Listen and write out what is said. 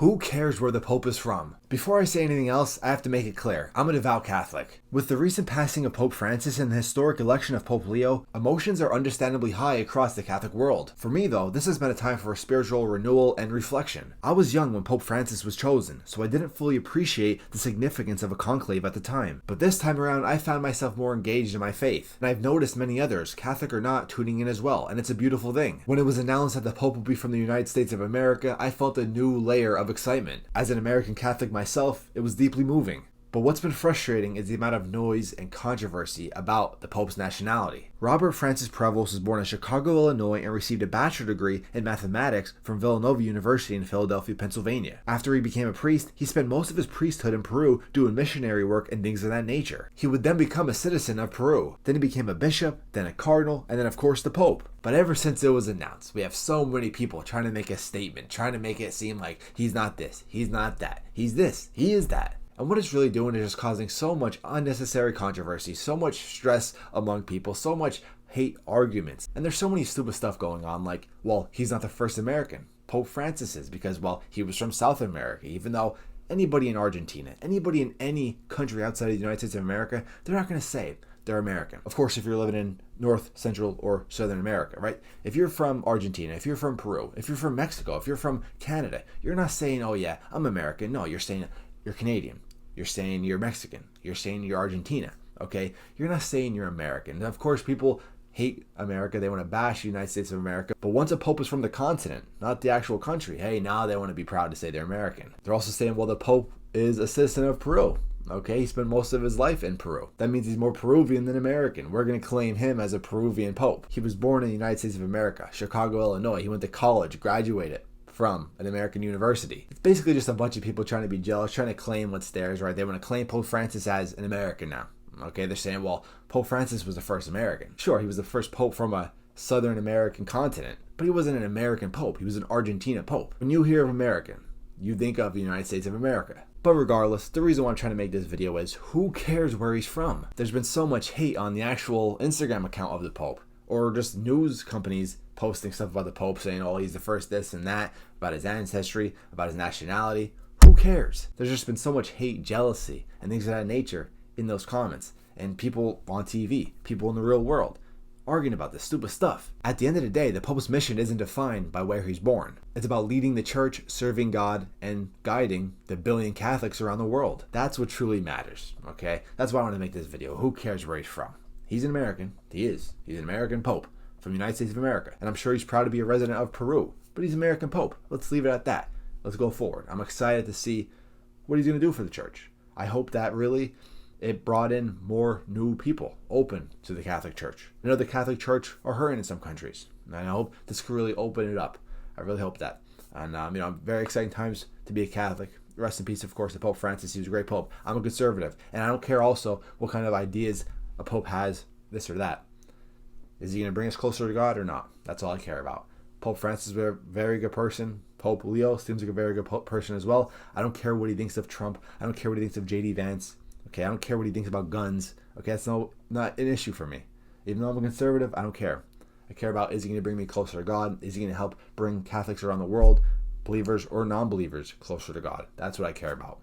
Who cares where the Pope is from? Before I say anything else, I have to make it clear, I'm a devout Catholic. With the recent passing of Pope Francis and the historic election of Pope Leo, emotions are understandably high across the Catholic world. For me though, this has been a time for spiritual renewal and reflection. I was young when Pope Francis was chosen, so I didn't fully appreciate the significance of a conclave at the time. But this time around, I found myself more engaged in my faith, and I've noticed many others, Catholic or not, tuning in as well, and it's a beautiful thing. When it was announced that the Pope would be from the United States of America, I felt a new layer of excitement. As an American Catholic myself, it was deeply moving. But what's been frustrating is the amount of noise and controversy about the Pope's nationality. Robert Francis Prevost was born in Chicago, Illinois, and received a bachelor's degree in mathematics from Villanova University in Philadelphia, Pennsylvania. After he became a priest, he spent most of his priesthood in Peru doing missionary work and things of that nature. He would then become a citizen of Peru. Then he became a bishop, then a cardinal, and then of course the Pope. But ever since it was announced, we have so many people trying to make a statement, trying to make it seem like he's not this, he's not that, he's this, he is that. And what it's really doing is just causing so much unnecessary controversy, so much stress among people, so much hate arguments. And there's so many stupid stuff going on like, well, he's not the first American. Pope Francis is because, well, he was from South America, even though anybody in Argentina, anybody in any country outside of the United States of America, they're not going to say they're American. Of course, if you're living in North, Central, or Southern America, right? If you're from Argentina, if you're from Peru, if you're from Mexico, if you're from Canada, you're not saying, oh yeah, I'm American. No, you're saying you're Canadian. You're saying you're Mexican. You're saying you're Argentina. Okay? You're not saying you're American. Now, of course, people hate America. They want to bash the United States of America. But once a pope is from the continent, not the actual country, hey, now they want to be proud to say they're American. They're also saying, well, the pope is a citizen of Peru. Okay, he spent most of his life in Peru. That means he's more Peruvian than American. We're going to claim him as a Peruvian pope. He was born in the United States of America, Chicago, Illinois. He went to college, graduated from an American university. It's basically just a bunch of people trying to be jealous, trying to claim what's theirs, right? They want to claim Pope Francis as an American now. Okay, they're saying, well, Pope Francis was the first American. Sure, he was the first pope from a Southern American continent, but he wasn't an American pope. He was an Argentina pope. When you hear of American, you think of the United States of America. But regardless, the reason why I'm trying to make this video is, who cares where he's from? There's been so much hate on the actual Instagram account of the Pope, or just news companies posting stuff about the Pope saying, oh, he's the first this and that, about his ancestry, about his nationality. Who cares? There's just been so much hate, jealousy, and things of that nature in those comments. And people on TV, people in the real world, arguing about this stupid stuff. At the end of the day, the Pope's mission isn't defined by where he's born. It's about leading the church, serving God, and guiding the billion Catholics around the world. That's what truly matters, okay? That's why I want to make this video. Who cares where he's from? He's an American. He is. He's an American Pope from the United States of America. And I'm sure he's proud to be a resident of Peru, but he's an American Pope. Let's leave it at that. Let's go forward. I'm excited to see what he's going to do for the church. I hope that really it brought in more new people open to the Catholic Church. I know the Catholic Church are hurting in some countries, and I hope this could really open it up. I really hope that. And very exciting times to be a Catholic. Rest in peace, of course, to Pope Francis. He was a great pope. I'm a conservative, and I don't care also what kind of ideas a pope has, this or that. Is he going to bring us closer to God or not? That's all I care about. Pope Francis is a very good person. Pope Leo seems like a very good person as well. I don't care what he thinks of Trump. I don't care what he thinks of J.D. Vance. Okay, I don't care what he thinks about guns. Okay, that's not an issue for me. Even though I'm a conservative, I don't care. I care about, is he going to bring me closer to God? Is he going to help bring Catholics around the world, believers or non-believers, closer to God? That's what I care about.